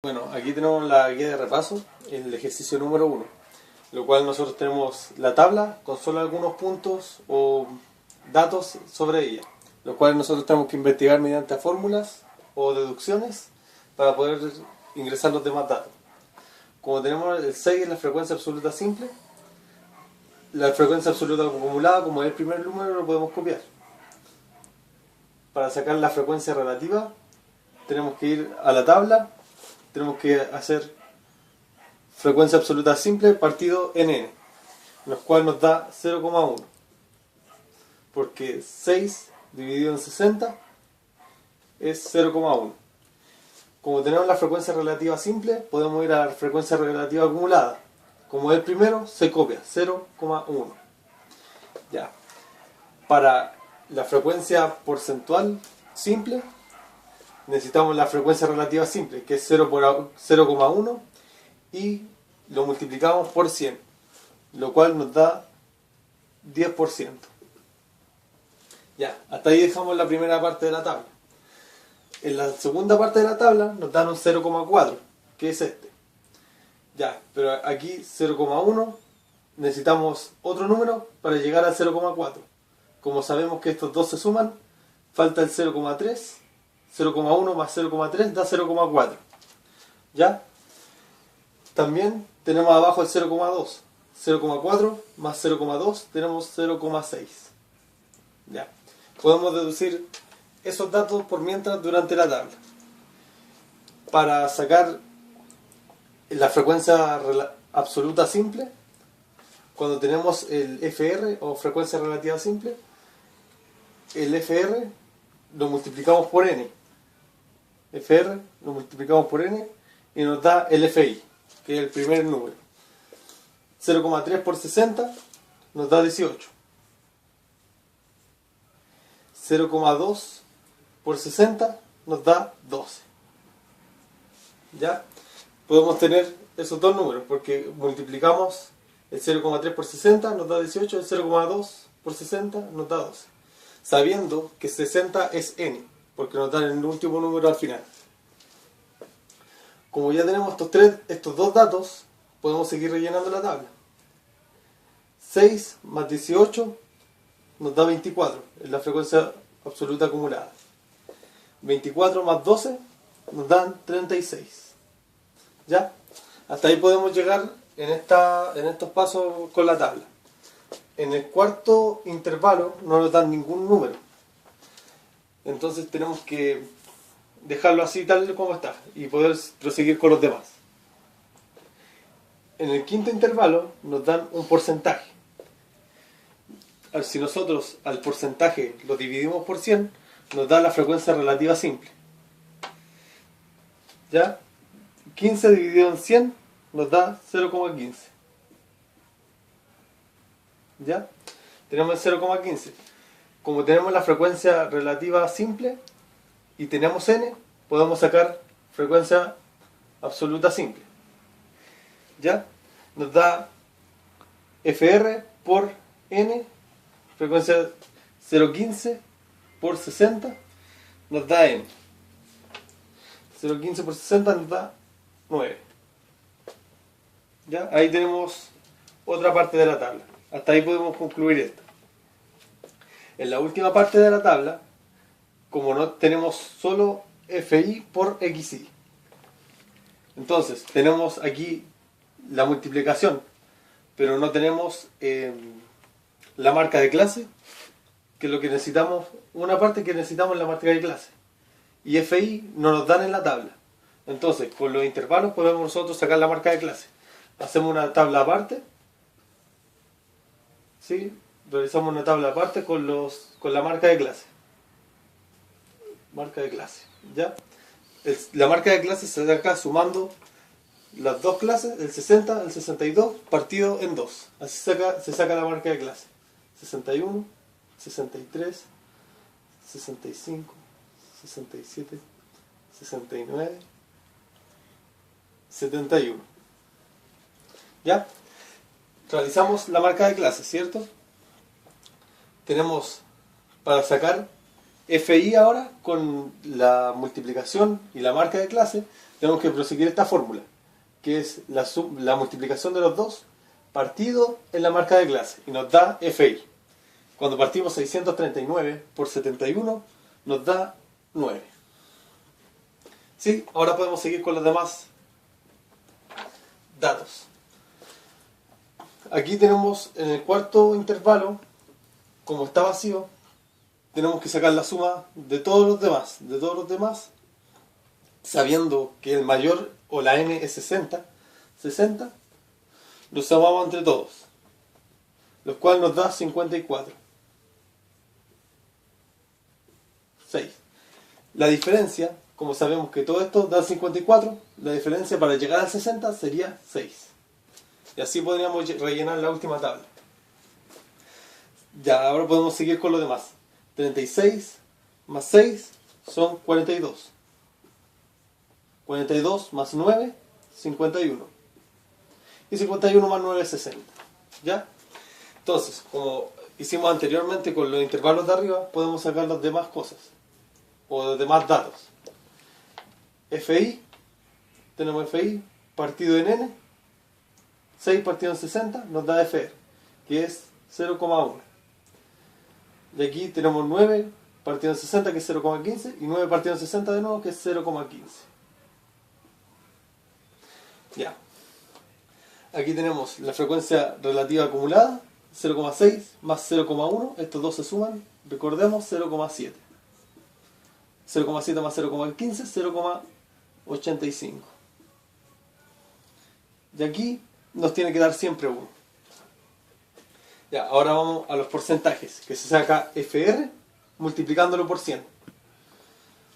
Bueno, aquí tenemos la guía de repaso, el ejercicio número 1, lo cual nosotros tenemos la tabla con solo algunos puntos o datos sobre ella, lo cual nosotros tenemos que investigar mediante fórmulas o deducciones para poder ingresar los demás datos. Como tenemos el 6 en la frecuencia absoluta simple, la frecuencia absoluta acumulada, como es el primer número, lo podemos copiar. Para sacar la frecuencia relativa tenemos que ir a la tabla. Tenemos que hacer frecuencia absoluta simple partido en n, lo cual nos da 0,1, porque 6 dividido en 60 es 0,1. Como tenemos la frecuencia relativa simple, podemos ir a la frecuencia relativa acumulada. Como es el primero, se copia 0,1. Ya. Para la frecuencia porcentual simple, necesitamos la frecuencia relativa simple, que es 0,1, y lo multiplicamos por 100, lo cual nos da 10%. Ya, hasta ahí dejamos la primera parte de la tabla. En la segunda parte de la tabla nos dan un 0,4, que es este. Ya, pero aquí 0,1, necesitamos otro número para llegar al 0,4. Como sabemos que estos dos se suman, falta el 0,3. 0,1 más 0,3 da 0,4. ¿Ya? También tenemos abajo el 0,2. 0,4 más 0,2 tenemos 0,6. ¿Ya? Podemos deducir esos datos por mientras durante la tabla. Para sacar la frecuencia absoluta simple, cuando tenemos el FR o frecuencia relativa simple, el FR lo multiplicamos por n. FR lo multiplicamos por n y nos da el FI, que es el primer número. 0,3 por 60 nos da 18. 0,2 por 60 nos da 12. ¿Ya? Podemos tener esos dos números porque multiplicamos el 0,3 por 60 nos da 18, el 0,2 por 60 nos da 12. Sabiendo que 60 es n, porque nos dan el último número al final. Como ya tenemos estos dos datos, podemos seguir rellenando la tabla. 6 más 18 nos da 24, es la frecuencia absoluta acumulada. 24 más 12 nos dan 36. ¿Ya? Hasta ahí podemos llegar en estos pasos con la tabla. En el cuarto intervalo no nos dan ningún número. Entonces tenemos que dejarlo así tal como está y poder proseguir con los demás. En el quinto intervalo nos dan un porcentaje. Si nosotros al porcentaje lo dividimos por 100, nos da la frecuencia relativa simple. ¿Ya? 15 dividido en 100 nos da 0,15. ¿Ya? Tenemos el 0,15. Como tenemos la frecuencia relativa simple y tenemos n, podemos sacar frecuencia absoluta simple. ¿Ya? Nos da FR por n, frecuencia 0,15 por 60 nos da n. 0,15 por 60 nos da 9. ¿Ya? Ahí tenemos otra parte de la tabla. Hasta ahí podemos concluir esto. En la última parte de la tabla, como no tenemos solo FI por XI, entonces tenemos aquí la multiplicación, pero no tenemos la marca de clase, que es lo que necesitamos, una parte que necesitamos en la marca de clase, y FI no nos dan en la tabla. Entonces con los intervalos podemos nosotros sacar la marca de clase. Hacemos una tabla aparte, ¿sí? Realizamos una tabla aparte con la marca de clase. Marca de clase, ¿ya? La marca de clase se saca sumando las dos clases, el 60, el 62, partido en 2. Así se saca la marca de clase. 61, 63, 65, 67, 69, 71. ¿Ya? Realizamos la marca de clase, ¿cierto? Tenemos para sacar FI ahora con la multiplicación y la marca de clase, tenemos que proseguir esta fórmula, que es la multiplicación de los dos partido en la marca de clase, y nos da FI. Cuando partimos 639 por 71, nos da 9. ¿Sí? Ahora podemos seguir con los demás datos. Aquí tenemos en el cuarto intervalo, como está vacío, tenemos que sacar la suma de todos los demás, sabiendo que el mayor o la n es 60, lo sumamos entre todos, lo cual nos da 54. 6. La diferencia, como sabemos que todo esto da 54, la diferencia para llegar al 60 sería 6. Y así podríamos rellenar la última tabla. Ya, ahora podemos seguir con lo demás. 36 más 6 son 42. 42 más 9, 51. Y 51 más 9 es 60. ¿Ya? Entonces, como hicimos anteriormente con los intervalos de arriba, podemos sacar las demás cosas. O los demás datos. FI, tenemos FI partido en N. 6 partido en 60 nos da FR, que es 0,1. Y aquí tenemos 9 partido en 60, que es 0,15. Y 9 partido en 60 de nuevo, que es 0,15. Ya. Aquí tenemos la frecuencia relativa acumulada, 0,6 más 0,1. Estos dos se suman, recordemos, 0,7. 0,7 más 0,15, 0,85. Y aquí nos tiene que dar siempre 1. Ya, ahora vamos a los porcentajes, que se saca FR multiplicándolo por 100.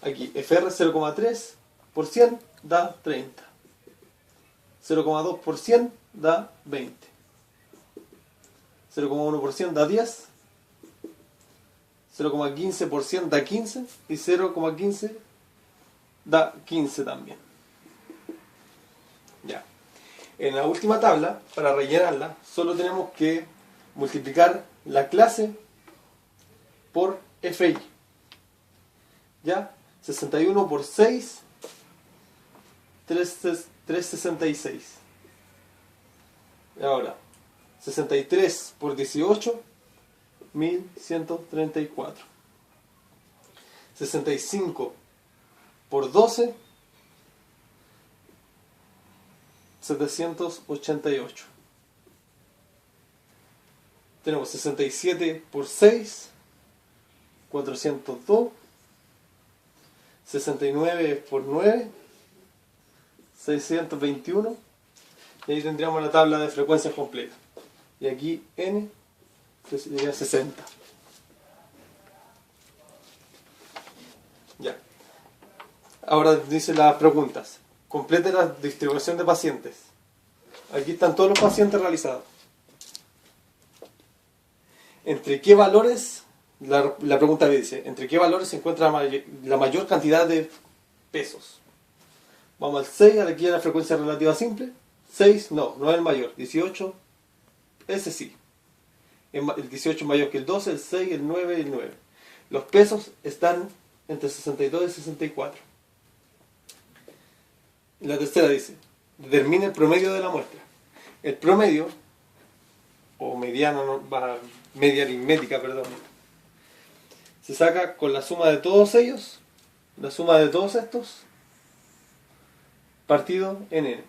Aquí, FR 0,3 por 100 da 30. 0,2 por 100 da 20. 0,1 por 100 da 10. 0,15 por 100 da 15. Y 0,15 da 15 también. Ya. En la última tabla, para rellenarla, solo tenemos que multiplicar la clase por FI. ¿Ya? 61 por 6, 366. Y ahora, 63 por 18, 1134. 65 por 12, 788. Tenemos 67 por 6, 402. 69 por 9, 621. Y ahí tendríamos la tabla de frecuencias completa. Y aquí N sería 60. Ya. Ahora dice las preguntas. Complete la distribución de pacientes. Aquí están todos los pacientes realizados. ¿Entre qué valores? La pregunta dice, ¿entre qué valores se encuentra la mayor cantidad de pesos? Vamos al 6, aquí a la frecuencia relativa simple. 6, no es el mayor. 18, ese sí. El 18 es mayor que el 12, el 6, el 9 y el 9. Los pesos están entre 62 y 64. Y la tercera dice, determine el promedio de la muestra. El promedio, o mediano, media aritmética, perdón, se saca con la suma de todos ellos, la suma de todos estos, partido en N.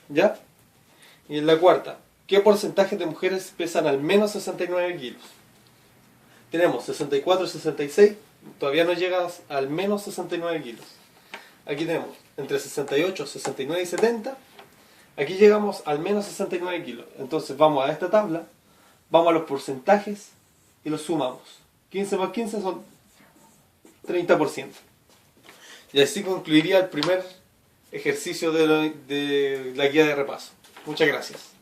¿Ya? Y en la cuarta, ¿qué porcentaje de mujeres pesan al menos 69 kilos? Tenemos 64 y 66, todavía no llegas al menos 69 kilos. Aquí tenemos entre 68, 69 y 70. Aquí llegamos al menos 69 kilos. Entonces vamos a esta tabla, vamos a los porcentajes y los sumamos. 15 más 15 son 30%. Y así concluiría el primer ejercicio de la guía de repaso. Muchas gracias.